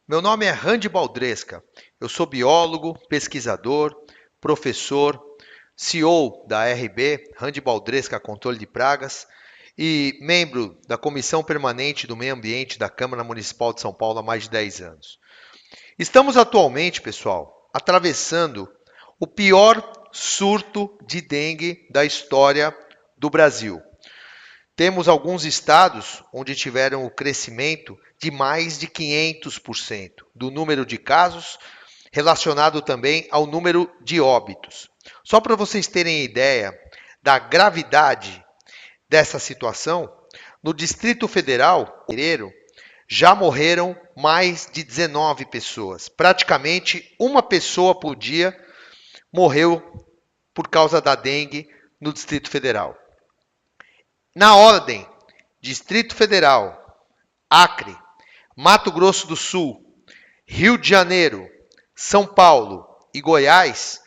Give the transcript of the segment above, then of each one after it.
Meu nome é Randy Baldresca. Eu sou biólogo, pesquisador, professor, CEO da RB, Randy Baldresca Controle de Pragas, e membro da Comissão Permanente do Meio Ambiente da Câmara Municipal de São Paulo há mais de 10 anos. Estamos atualmente, pessoal, atravessando o pior surto de dengue da história do Brasil. Temos alguns estados onde tiveram o crescimento de mais de 500% do número de casos, relacionado também ao número de óbitos. Só para vocês terem ideia da gravidade dessa situação, no Distrito Federal, já morreram mais de 19 pessoas. Praticamente uma pessoa por dia morreu por causa da dengue no Distrito Federal. Na ordem, Distrito Federal, Acre, Mato Grosso do Sul, Rio de Janeiro, São Paulo e Goiás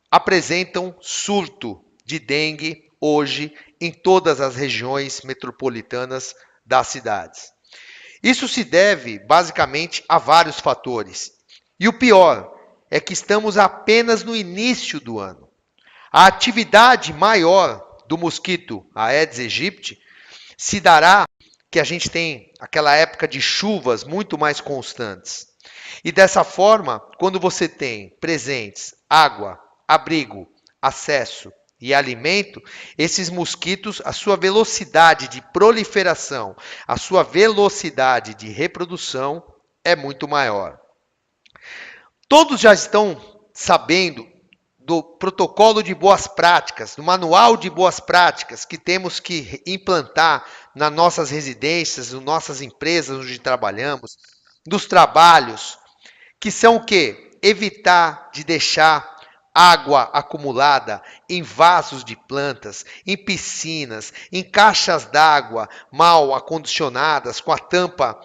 apresentam surto de dengue hoje em todas as regiões metropolitanas das cidades. Isso se deve basicamente a vários fatores. E o pior é que estamos apenas no início do ano. A atividade maior do mosquito Aedes aegypti se dará que a gente tem aquela época de chuvas muito mais constantes. E dessa forma, quando você tem presentes água, abrigo, acesso e alimento, esses mosquitos, a sua velocidade de proliferação, a sua velocidade de reprodução é muito maior. Todos já estão sabendo do protocolo de boas práticas, do manual de boas práticas que temos que implantar nas nossas residências, nas nossas empresas onde trabalhamos, dos trabalhos, que são o quê? Evitar de deixar água acumulada em vasos de plantas, em piscinas, em caixas d'água mal acondicionadas, com a tampa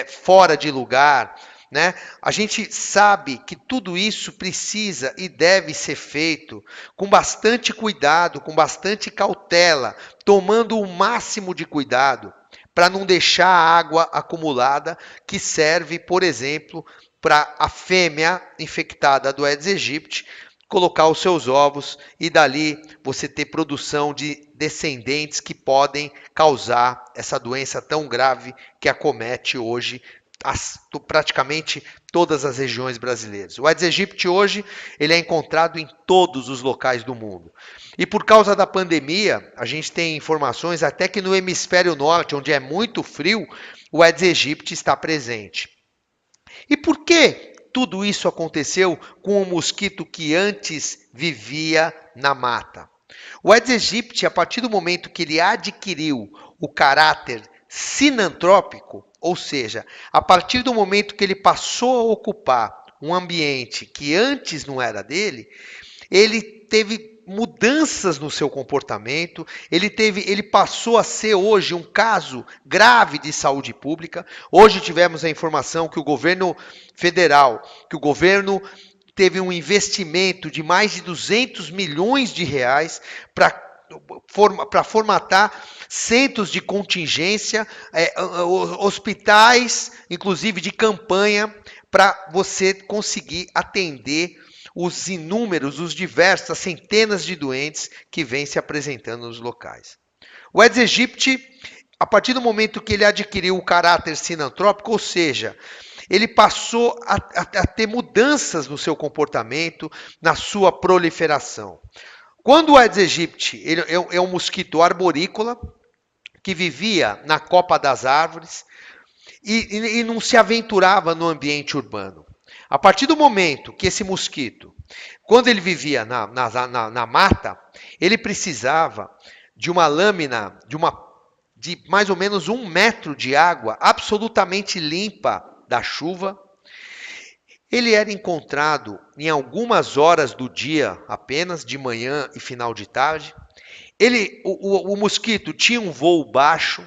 fora de lugar, né? A gente sabe que tudo isso precisa e deve ser feito com bastante cuidado, com bastante cautela, tomando o máximo de cuidado para não deixar a água acumulada que serve, por exemplo, para a fêmea infectada do Aedes aegypti colocar os seus ovos e dali você ter produção de descendentes que podem causar essa doença tão grave que acomete hoje praticamente todas as regiões brasileiras. O Aedes aegypti hoje ele é encontrado em todos os locais do mundo. E por causa da pandemia, a gente tem informações até que no hemisfério norte, onde é muito frio, o Aedes aegypti está presente. E por que tudo isso aconteceu com o mosquito que antes vivia na mata? O Aedes aegypti, a partir do momento que ele adquiriu o caráter sinantrópico, ou seja, a partir do momento que ele passou a ocupar um ambiente que antes não era dele, ele teve mudanças no seu comportamento, ele passou a ser hoje um caso grave de saúde pública. Hoje tivemos a informação que o governo federal, que o governo teve um investimento de mais de 200 milhões de reais para formatar centros de contingência, hospitais, inclusive de campanha, para você conseguir atender os inúmeros, os diversos, as centenas de doentes que vêm se apresentando nos locais. O Aedes aegypti, a partir do momento que ele adquiriu o caráter sinantrópico, ou seja, ele passou a ter mudanças no seu comportamento, na sua proliferação. Quando o Aedes aegypti ele é um mosquito arborícola, que vivia na copa das árvores e não se aventurava no ambiente urbano. A partir do momento que esse mosquito, quando ele vivia na mata, ele precisava de uma lâmina, de mais ou menos 1 metro de água absolutamente limpa da chuva. Ele era encontrado em algumas horas do dia apenas, de manhã e final de tarde. O mosquito tinha um voo baixo.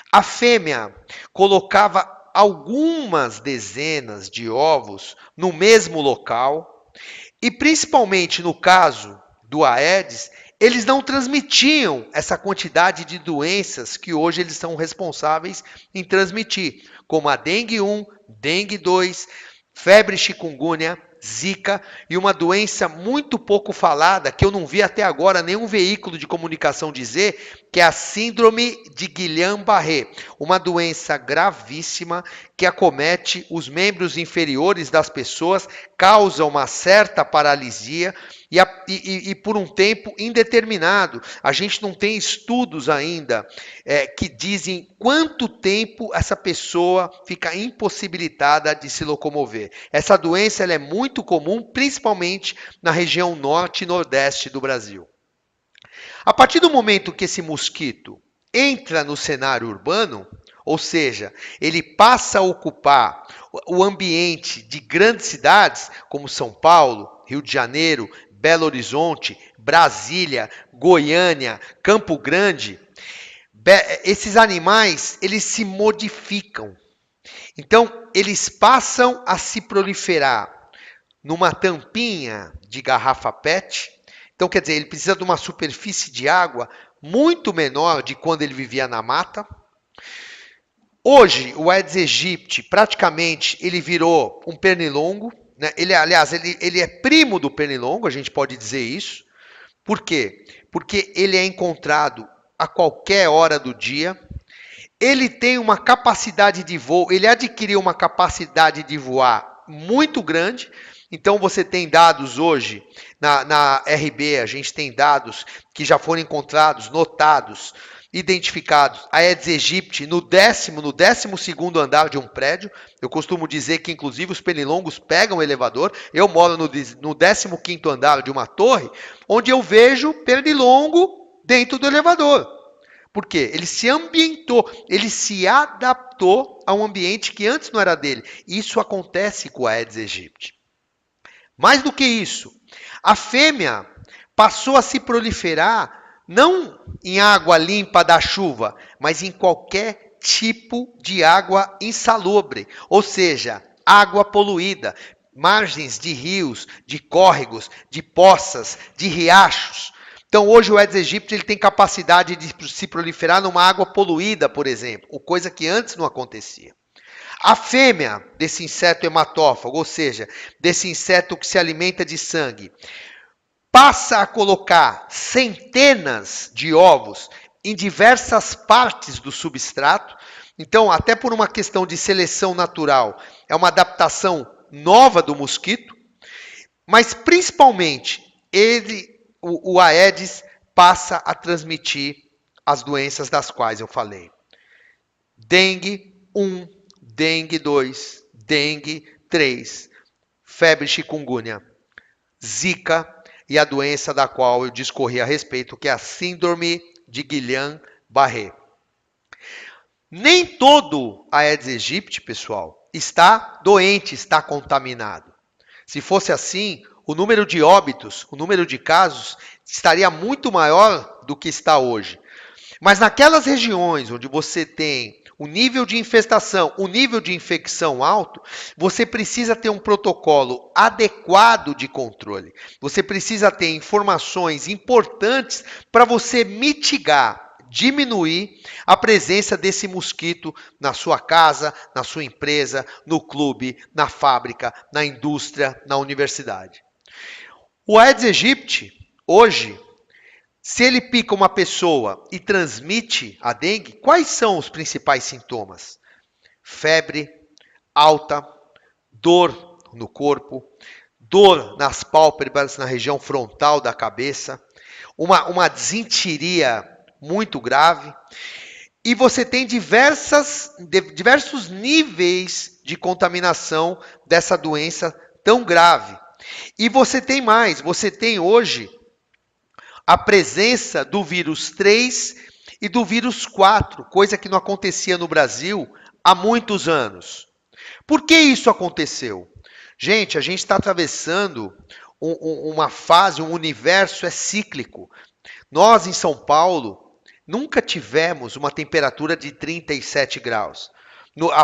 A fêmea colocava algumas dezenas de ovos no mesmo local. E principalmente no caso do Aedes, eles não transmitiam essa quantidade de doenças que hoje eles são responsáveis em transmitir, como a dengue 1, dengue 2, febre chikungunya, Zika e uma doença muito pouco falada, que eu não vi até agora nenhum veículo de comunicação dizer, que é a síndrome de Guillain-Barré, uma doença gravíssima que acomete os membros inferiores das pessoas, causa uma certa paralisia e por um tempo indeterminado. A gente não tem estudos ainda que dizem quanto tempo essa pessoa fica impossibilitada de se locomover. Essa doença ela é muito comum, principalmente na região norte e nordeste do Brasil. A partir do momento que esse mosquito entra no cenário urbano, ou seja, ele passa a ocupar o ambiente de grandes cidades, como São Paulo, Rio de Janeiro, Belo Horizonte, Brasília, Goiânia, Campo Grande, esses animais, eles se modificam. Então, eles passam a se proliferar numa tampinha de garrafa PET. Então, quer dizer, ele precisa de uma superfície de água muito menor de quando ele vivia na mata. Hoje, o Aedes aegypti, praticamente, ele virou um pernilongo. Né? Aliás, ele é primo do pernilongo, a gente pode dizer isso. Por quê? Porque ele é encontrado a qualquer hora do dia. Ele tem uma capacidade de voo, ele adquiriu uma capacidade de voar muito grande. Então, você tem dados hoje, na RB, a gente tem dados que já foram encontrados, notados, identificados, Aedes aegypti no 12º andar de um prédio. Eu costumo dizer que, inclusive, os pernilongos pegam o elevador. Eu moro no 15º andar de uma torre, onde eu vejo pernilongo dentro do elevador. Por quê? Ele se ambientou, ele se adaptou a um ambiente que antes não era dele. Isso acontece com a Aedes aegypti. Mais do que isso, a fêmea passou a se proliferar não em água limpa da chuva, mas em qualquer tipo de água insalubre, ou seja, água poluída, margens de rios, de córregos, de poças, de riachos. Então, hoje o Aedes aegypti ele tem capacidade de se proliferar numa água poluída, por exemplo, coisa que antes não acontecia. A fêmea desse inseto hematófago, ou seja, desse inseto que se alimenta de sangue, passa a colocar centenas de ovos em diversas partes do substrato. Então, até por uma questão de seleção natural, é uma adaptação nova do mosquito, mas principalmente o Aedes passa a transmitir as doenças das quais eu falei. Dengue 1, dengue 2, dengue 3, febre chikungunya, Zika e a doença da qual eu discorri a respeito, que é a síndrome de Guillain-Barré. Nem todo Aedes aegypti, pessoal, está doente, está contaminado. Se fosse assim, o número de óbitos, o número de casos, estaria muito maior do que está hoje. Mas naquelas regiões onde você tem o nível de infestação, o nível de infecção alto, você precisa ter um protocolo adequado de controle. Você precisa ter informações importantes para você mitigar, diminuir a presença desse mosquito na sua casa, na sua empresa, no clube, na fábrica, na indústria, na universidade. O Aedes aegypti, hoje, se ele pica uma pessoa e transmite a dengue, quais são os principais sintomas? Febre alta, dor no corpo, dor nas pálpebras, na região frontal da cabeça, uma desinteria muito grave. E você tem diversos níveis de contaminação dessa doença tão grave. E você tem mais, você tem hoje a presença do vírus 3 e do vírus 4, coisa que não acontecia no Brasil há muitos anos. Por que isso aconteceu? Gente, a gente está atravessando uma fase, um universo cíclico. Nós, em São Paulo, nunca tivemos uma temperatura de 37 graus.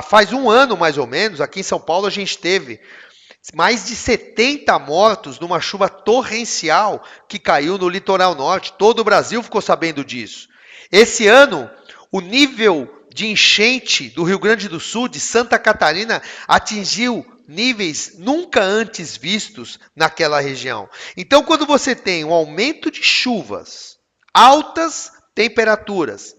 Faz um ano, mais ou menos, aqui em São Paulo, a gente teve Mais de 70 mortos numa chuva torrencial que caiu no litoral norte. Todo o Brasil ficou sabendo disso. Esse ano, o nível de enchente do Rio Grande do Sul, de Santa Catarina, atingiu níveis nunca antes vistos naquela região. Então, quando você tem um aumento de chuvas, altas temperaturas,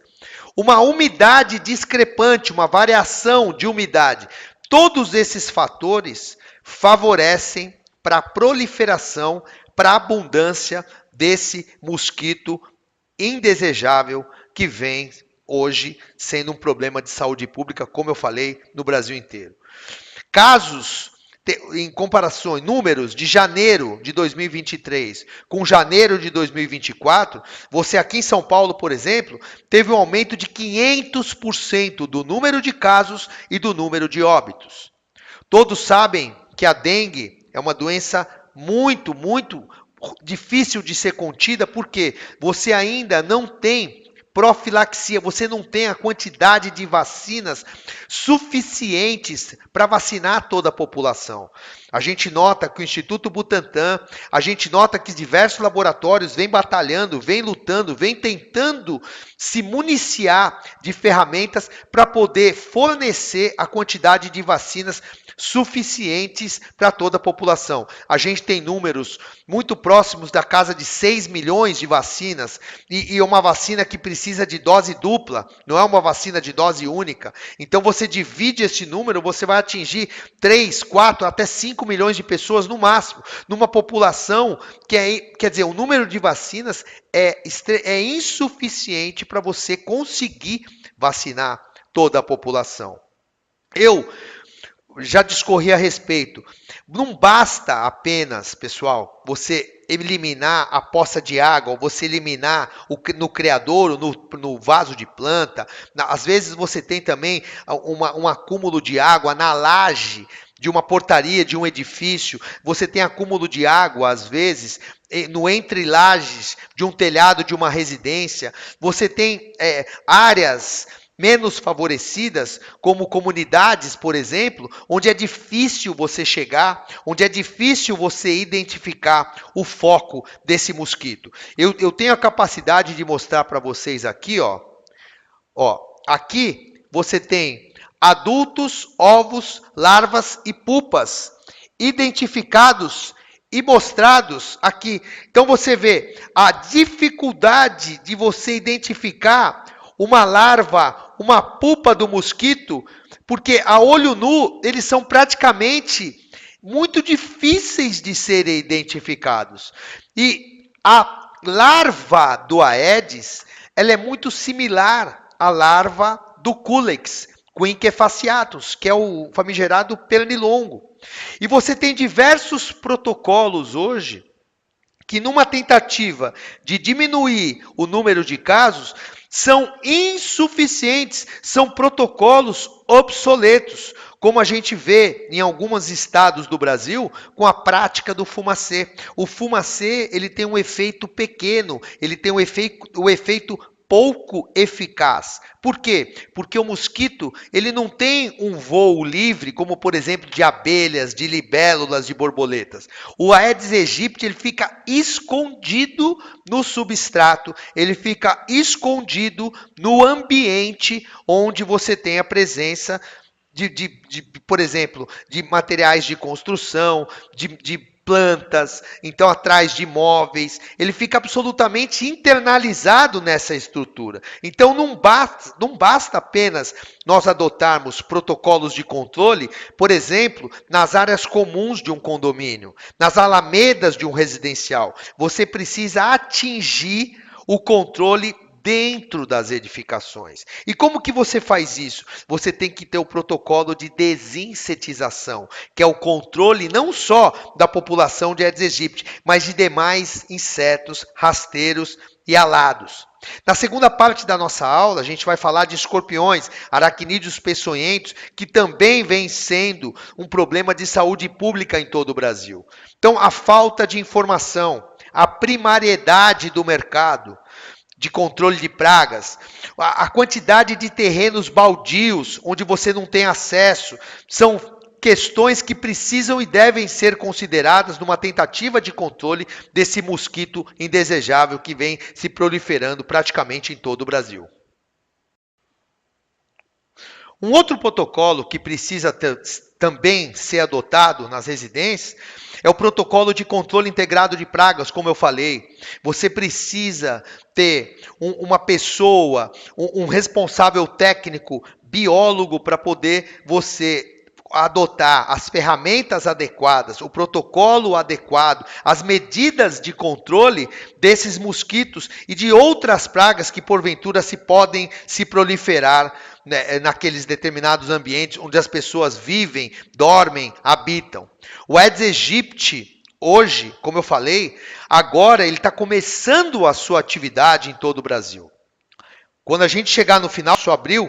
uma umidade discrepante, uma variação de umidade, todos esses fatores favorecem para a proliferação, para a abundância desse mosquito indesejável que vem hoje sendo um problema de saúde pública, como eu falei, no Brasil inteiro. Casos, em comparação, números de janeiro de 2023 com janeiro de 2024, você aqui em São Paulo, por exemplo, teve um aumento de 500% do número de casos e do número de óbitos. Todos sabem que a dengue é uma doença muito difícil de ser contida, porque você ainda não tem profilaxia, você não tem a quantidade de vacinas suficientes para vacinar toda a população. A gente nota que o Instituto Butantan, a gente nota que diversos laboratórios vêm batalhando, vêm lutando, vêm tentando se municiar de ferramentas para poder fornecer a quantidade de vacinas suficientes para toda a população. A gente tem números muito próximos da casa de 6 milhões de vacinas, e uma vacina que precisa de dose dupla, não é uma vacina de dose única. Então você divide esse número, você vai atingir 3, 4, até 5 milhões de pessoas no máximo, numa população que quer dizer, o número de vacinas é insuficiente para você conseguir vacinar toda a população. Eu já discorri a respeito. Não basta apenas, pessoal, você eliminar a poça de água, ou você eliminar no criadouro, no vaso de planta. Às vezes você tem também um acúmulo de água na laje de uma portaria, de um edifício. Você tem acúmulo de água, às vezes, no entrelajes de um telhado de uma residência. Você tem áreas menos favorecidas, como comunidades, por exemplo, onde é difícil você chegar, onde é difícil você identificar o foco desse mosquito. Eu tenho a capacidade de mostrar para vocês aqui, ó. Aqui você tem adultos, ovos, larvas e pupas identificados e mostrados aqui. Então você vê a dificuldade de você identificar uma larva, uma pupa do mosquito, porque a olho nu eles são praticamente muito difíceis de serem identificados. E a larva do Aedes, ela é muito similar à larva do Culex quinquefaciatus, que é o famigerado pernilongo. E você tem diversos protocolos hoje que, numa tentativa de diminuir o número de casos, são insuficientes, são protocolos obsoletos, como a gente vê em alguns estados do Brasil com a prática do fumacê. O fumacê, ele tem um efeito pequeno, ele tem um efeito pouco eficaz. Por quê? Porque o mosquito, ele não tem um voo livre, como por exemplo de abelhas, de libélulas, de borboletas. O Aedes aegypti, ele fica escondido no substrato, ele fica escondido no ambiente onde você tem a presença por exemplo, de materiais de construção, de plantas, então atrás de móveis, ele fica absolutamente internalizado nessa estrutura. Então não basta apenas nós adotarmos protocolos de controle, por exemplo, nas áreas comuns de um condomínio, nas alamedas de um residencial. Você precisa atingir o controle dentro das edificações. E como que você faz isso? Você tem que ter o protocolo de desinsetização, que é o controle não só da população de Aedes aegypti, mas de demais insetos rasteiros e alados. Na segunda parte da nossa aula, a gente vai falar de escorpiões, aracnídeos peçonhentos, que também vem sendo um problema de saúde pública em todo o Brasil. Então, a falta de informação, a primariedade do mercado, de controle de pragas, a quantidade de terrenos baldios onde você não tem acesso, são questões que precisam e devem ser consideradas numa tentativa de controle desse mosquito indesejável que vem se proliferando praticamente em todo o Brasil. Um outro protocolo que precisa também ser adotado nas residências é o protocolo de controle integrado de pragas, como eu falei. Você precisa ter uma pessoa, um responsável técnico, biólogo, para poder você adotar as ferramentas adequadas, o protocolo adequado, as medidas de controle desses mosquitos e de outras pragas que porventura podem se proliferar, né, naqueles determinados ambientes onde as pessoas vivem, dormem, habitam. O Aedes aegypti, hoje, como eu falei, agora ele está começando a sua atividade em todo o Brasil. Quando a gente chegar no final de abril,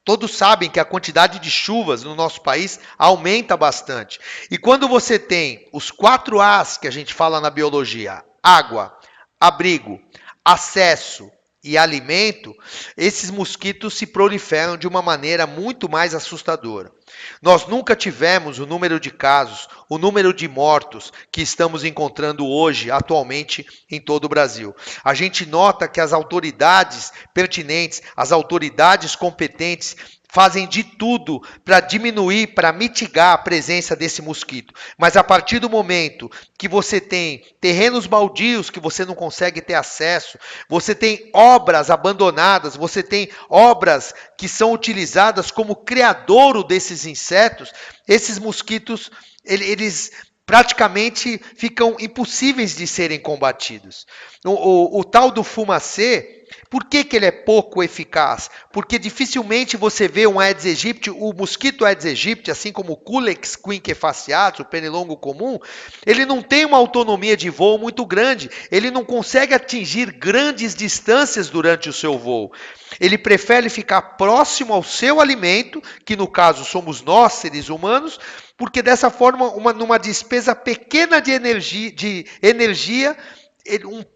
todos sabem que a quantidade de chuvas no nosso país aumenta bastante. E quando você tem os 4 As que a gente fala na biologia, água, abrigo, acesso e alimento, esses mosquitos se proliferam de uma maneira muito mais assustadora. Nós nunca tivemos o número de casos, o número de mortos que estamos encontrando hoje, atualmente, em todo o Brasil. A gente nota que as autoridades pertinentes, as autoridades competentes, fazem de tudo para diminuir, para mitigar a presença desse mosquito. Mas a partir do momento que você tem terrenos baldios que você não consegue ter acesso, você tem obras abandonadas, você tem obras que são utilizadas como criadouro desses insetos, esses mosquitos, eles praticamente ficam impossíveis de serem combatidos. O tal do fumacê, por que ele é pouco eficaz? Porque dificilmente você vê um Aedes aegypti, o mosquito Aedes aegypti, assim como o Culex quinquefaciatus, o pernilongo comum, ele não tem uma autonomia de voo muito grande, ele não consegue atingir grandes distâncias durante o seu voo. Ele prefere ficar próximo ao seu alimento, que no caso somos nós, seres humanos, porque dessa forma, numa despesa pequena de energia,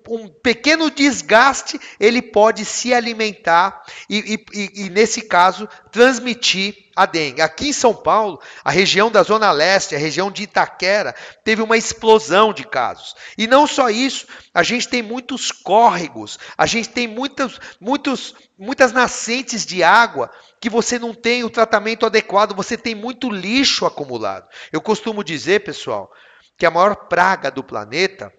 um pequeno desgaste, ele pode se alimentar e, nesse caso, transmitir a dengue. Aqui em São Paulo, a região da Zona Leste, a região de Itaquera, teve uma explosão de casos. E não só isso, a gente tem muitos córregos, a gente tem muitas nascentes de água que você não tem o tratamento adequado, você tem muito lixo acumulado. Eu costumo dizer, pessoal, que a maior praga do planeta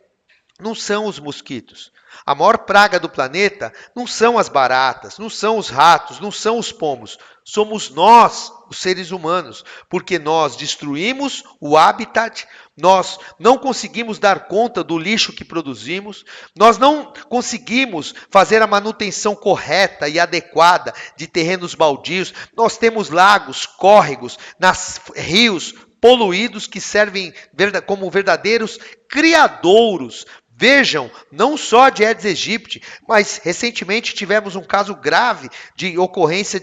não são os mosquitos. A maior praga do planeta não são as baratas, não são os ratos, não são os pombos. Somos nós, os seres humanos, porque nós destruímos o habitat, nós não conseguimos dar conta do lixo que produzimos, nós não conseguimos fazer a manutenção correta e adequada de terrenos baldios, nós temos lagos, córregos, rios poluídos que servem como verdadeiros criadouros. Vejam, não só de Aedes aegypti, mas recentemente tivemos um caso grave de ocorrência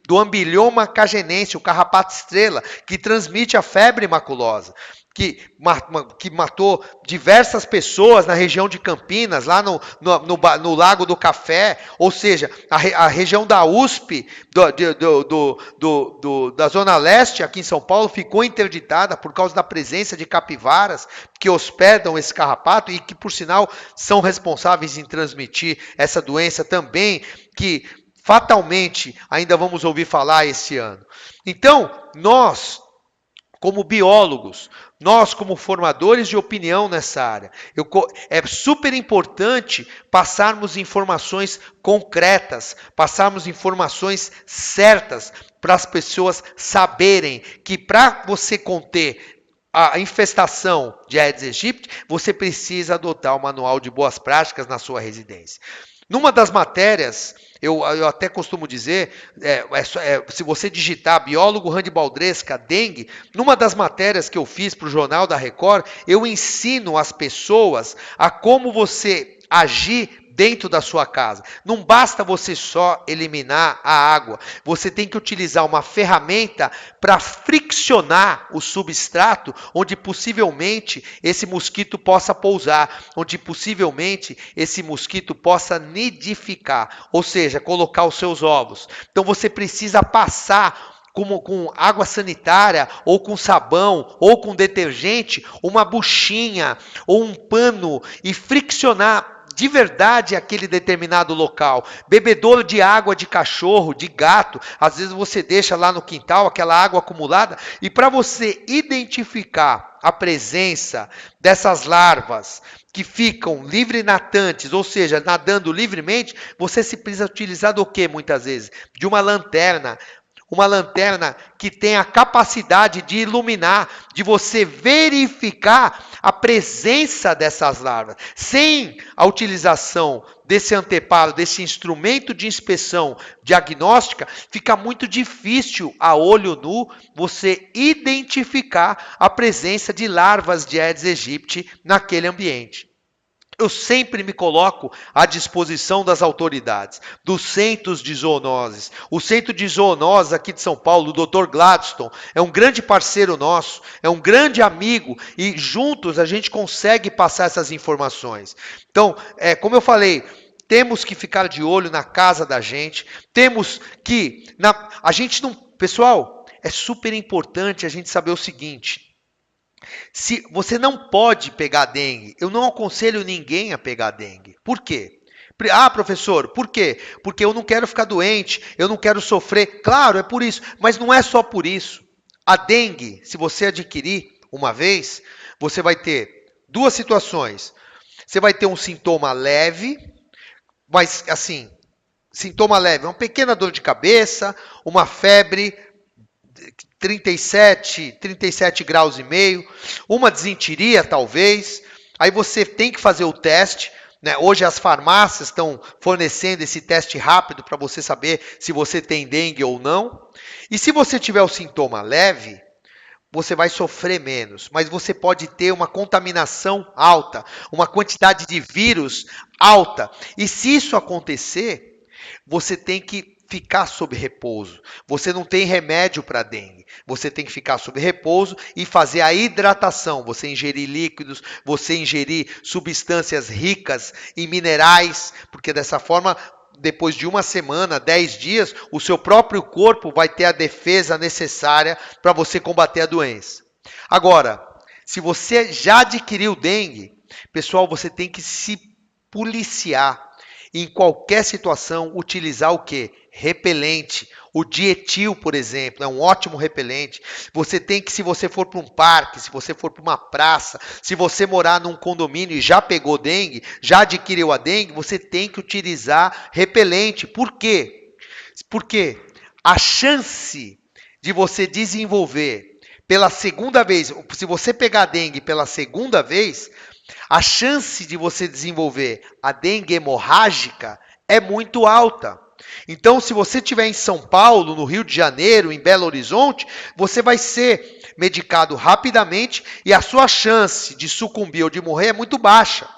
do ambilioma cagenense, o carrapato estrela, que transmite a febre maculosa, que matou diversas pessoas na região de Campinas, lá no Lago do Café, ou seja, a região da USP, da Zona Leste, aqui em São Paulo, ficou interditada por causa da presença de capivaras que hospedam esse carrapato e que, por sinal, são responsáveis em transmitir essa doença também, que fatalmente ainda vamos ouvir falar esse ano. Então, nós, como biólogos, nós como formadores de opinião nessa área, é super importante passarmos informações concretas, passarmos informações certas para as pessoas saberem que para você conter a infestação de Aedes aegypti, você precisa adotar o manual de boas práticas na sua residência. Numa das matérias, eu até costumo dizer, se você digitar biólogo Randy Baldresca, dengue, numa das matérias que eu fiz para o Jornal da Record, eu ensino as pessoas a como você agir dentro da sua casa. Não basta você só eliminar a água, você tem que utilizar uma ferramenta para friccionar o substrato onde possivelmente esse mosquito possa pousar, onde possivelmente esse mosquito possa nidificar, ou seja, colocar os seus ovos. Então você precisa passar com água sanitária, ou com sabão, ou com detergente, uma buchinha ou um pano e friccionar de verdade aquele determinado local. Bebedouro de água de cachorro, de gato, às vezes você deixa lá no quintal aquela água acumulada, e para você identificar a presença dessas larvas que ficam livre natantes, ou seja, nadando livremente, você se precisa utilizar do que muitas vezes? De uma lanterna. Uma lanterna que tem a capacidade de iluminar, de você verificar a presença dessas larvas. Sem a utilização desse anteparo, desse instrumento de inspeção diagnóstica, fica muito difícil a olho nu você identificar a presença de larvas de Aedes aegypti naquele ambiente. Eu sempre me coloco à disposição das autoridades, dos centros de zoonoses. O Centro de Zoonoses aqui de São Paulo, o Dr. Gladstone, é um grande parceiro nosso, é um grande amigo, e juntos a gente consegue passar essas informações. Então, como eu falei, temos que ficar de olho na casa da gente, temos que... a gente não... Pessoal, é super importante a gente saber o seguinte... Se você não pode pegar dengue, eu não aconselho ninguém a pegar dengue. Por quê? Ah, professor, por quê? Porque eu não quero ficar doente, eu não quero sofrer. Claro, é por isso, mas não é só por isso. A dengue, se você adquirir uma vez, você vai ter duas situações. Você vai ter um sintoma leve, mas assim, sintoma leve, uma pequena dor de cabeça, uma febre, 37 graus e meio, uma desinteria talvez, aí você tem que fazer o teste, né? Hoje as farmácias estão fornecendo esse teste rápido para você saber se você tem dengue ou não, e se você tiver o sintoma leve, você vai sofrer menos, mas você pode ter uma contaminação alta, uma quantidade de vírus alta, e se isso acontecer, você tem que ficar sob repouso. Você não tem remédio para dengue. Você tem que ficar sob repouso e fazer a hidratação. Você ingerir líquidos, você ingerir substâncias ricas em minerais, porque dessa forma, depois de uma semana, 10 dias, o seu próprio corpo vai ter a defesa necessária para você combater a doença. Agora, se você já adquiriu dengue, pessoal, você tem que se policiar. Em qualquer situação, utilizar o quê? Repelente. O dietil, por exemplo, é um ótimo repelente. Você tem que, se você for para um parque, se você for para uma praça, se você morar num condomínio e já pegou dengue, já adquiriu a dengue, você tem que utilizar repelente. Por quê? Porque a chance de você desenvolver pela segunda vez, se você pegar dengue pela segunda vez, a chance de você desenvolver a dengue hemorrágica é muito alta. Então, se você estiver em São Paulo, no Rio de Janeiro, em Belo Horizonte, você vai ser medicado rapidamente e a sua chance de sucumbir ou de morrer é muito baixa.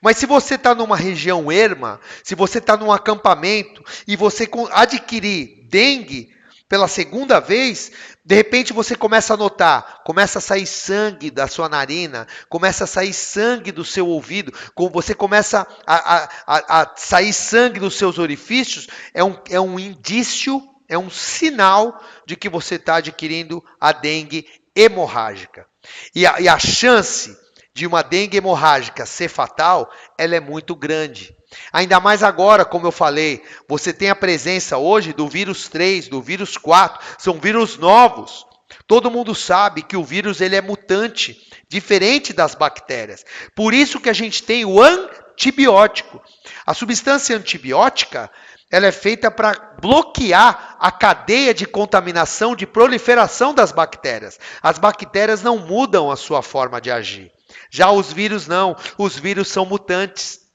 Mas se você está numa região erma, se você está num acampamento e você adquirir dengue pela segunda vez, de repente você começa a notar, começa a sair sangue da sua narina, começa a sair sangue do seu ouvido, você começa a sair sangue dos seus orifícios, é um indício, é um sinal de que você está adquirindo a dengue hemorrágica. E a chance de uma dengue hemorrágica ser fatal, ela é muito grande. Ainda mais agora, como eu falei, você tem a presença hoje do vírus 3, do vírus 4, são vírus novos. Todo mundo sabe que o vírus ele é mutante, diferente das bactérias. Por isso que a gente tem o antibiótico. A substância antibiótica, ela é feita para bloquear a cadeia de contaminação, de proliferação das bactérias. As bactérias não mudam a sua forma de agir. Já os vírus não, os vírus são mutantes.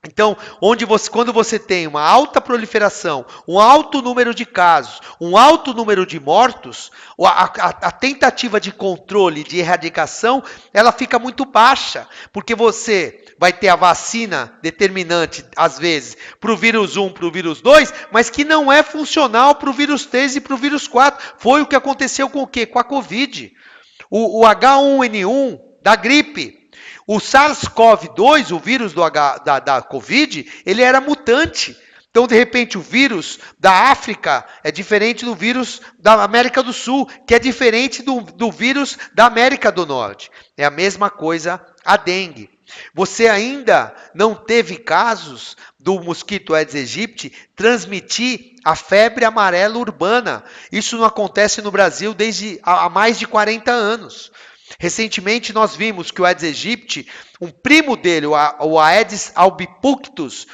Então, quando você tem uma alta proliferação, um alto número de casos, um alto número de mortos, a tentativa de controle, de erradicação, ela fica muito baixa, porque você vai ter a vacina determinante, às vezes, para o vírus 1, para o vírus 2, mas que não é funcional para o vírus 3 e para o vírus 4. Foi o que aconteceu com o quê? Com a Covid. O H1N1 da gripe. O SARS-CoV-2, o vírus da Covid, ele era mutante. Então, de repente, o vírus da África é diferente do vírus da América do Sul, que é diferente do vírus da América do Norte. É a mesma coisa a dengue. Você ainda não teve casos do mosquito Aedes aegypti transmitir a febre amarela urbana. Isso não acontece no Brasil desde há mais de 40 anos. Recentemente nós vimos que o Aedes aegypti, um primo dele, o Aedes albopictus,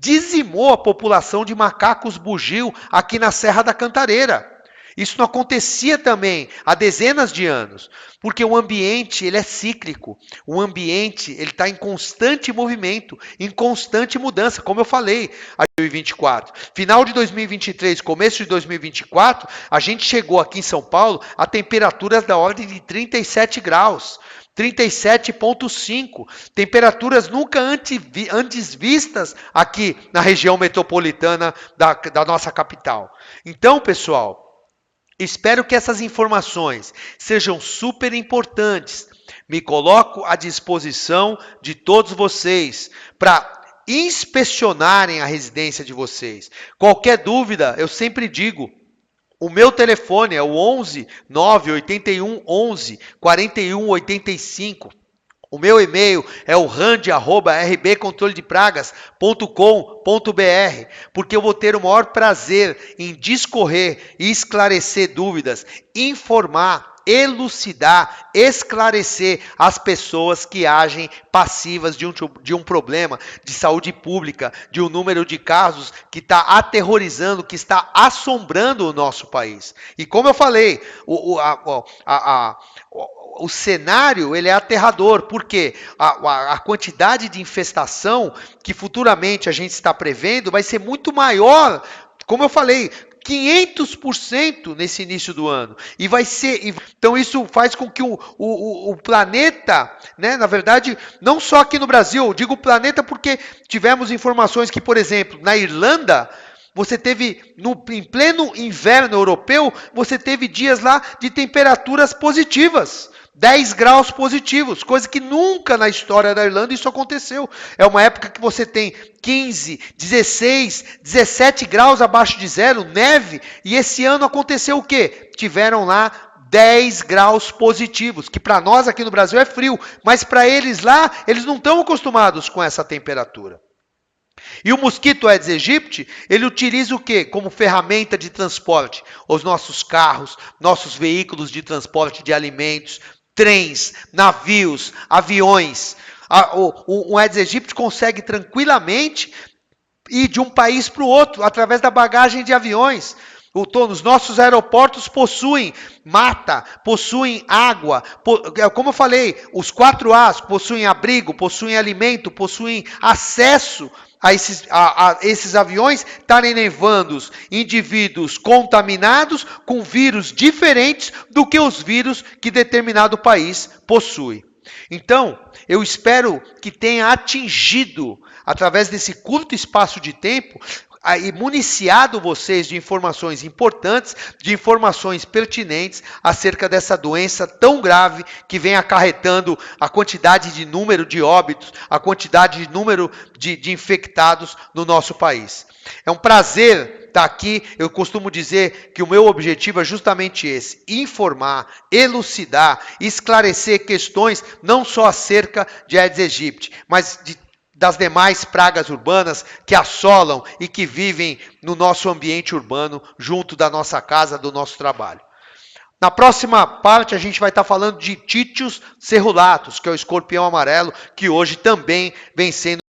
dizimou a população de macacos bugio aqui na Serra da Cantareira. Isso não acontecia também há dezenas de anos, porque o ambiente ele é cíclico, o ambiente ele está em constante movimento, em constante mudança, como eu falei, a 2024. Final de 2023, começo de 2024, a gente chegou aqui em São Paulo a temperaturas da ordem de 37 graus. 37,5, temperaturas nunca antes vistas aqui na região metropolitana da nossa capital. Então, pessoal, espero que essas informações sejam super importantes. Me coloco à disposição de todos vocês para inspecionarem a residência de vocês. Qualquer dúvida, eu sempre digo, o meu telefone é o 11 981 11 41 85. O meu e-mail é o rand@rbcontroledepragas.com.br, porque eu vou ter o maior prazer em discorrer e esclarecer dúvidas, informar, elucidar, esclarecer as pessoas que agem passivas de um problema de saúde pública, de um número de casos que está aterrorizando, que está assombrando o nosso país. E como eu falei, o cenário ele é aterrador, porque a quantidade de infestação que futuramente a gente está prevendo vai ser muito maior, como eu falei, 500% nesse início do ano. E vai ser. Então, isso faz com que o planeta, né, na verdade, não só aqui no Brasil, eu digo planeta porque tivemos informações que, por exemplo, na Irlanda, você teve, em pleno inverno europeu, você teve dias lá de temperaturas positivas. 10 graus positivos, coisa que nunca na história da Irlanda isso aconteceu. É uma época que você tem 15, 16, 17 graus abaixo de zero, neve, e esse ano aconteceu o quê? Tiveram lá 10 graus positivos, que para nós aqui no Brasil é frio, mas para eles lá, eles não estão acostumados com essa temperatura. E o mosquito Aedes aegypti, ele utiliza o quê? Como ferramenta de transporte? Os nossos carros, nossos veículos de transporte de alimentos, trens, navios, aviões. O Aedes aegypti consegue tranquilamente ir de um país para o outro, através da bagagem de aviões. Os nossos aeroportos possuem mata, possuem água, como eu falei, os 4 As, possuem abrigo, possuem alimento, possuem acesso a esses aviões estarem levando indivíduos contaminados com vírus diferentes do que os vírus que determinado país possui. Então, eu espero que tenha atingido, através desse curto espaço de tempo, e municiado vocês de informações importantes, de informações pertinentes acerca dessa doença tão grave que vem acarretando a quantidade de número de óbitos, a quantidade de número de infectados no nosso país. É um prazer estar aqui. Eu costumo dizer que o meu objetivo é justamente esse: informar, elucidar, esclarecer questões não só acerca de Aedes aegypti, mas das demais pragas urbanas que assolam e que vivem no nosso ambiente urbano, junto da nossa casa, do nosso trabalho. Na próxima parte, a gente vai estar falando de Titius cerulatus, que é o escorpião amarelo, que hoje também vem sendo